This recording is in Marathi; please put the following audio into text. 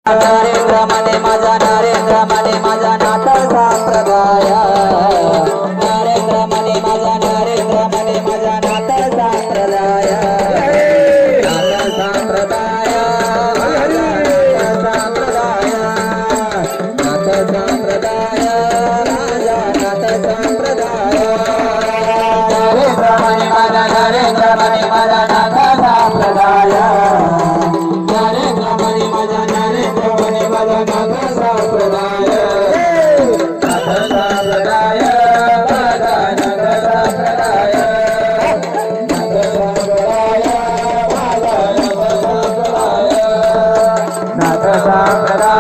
नरेंद्र मने माझा नरेंद्र मने माझा नाथ संप्रदाय नरेंद्र मने माझा नरेंद्र मने माझा नाथ संप्रदाय नाथ संप्रदाय नाथ संप्रदाय राजा नाथ संप्रदाय नरेंद्र मने माझा नरेंद्र मने माझा नाथ संप्रदाय नाथ संप्रदाय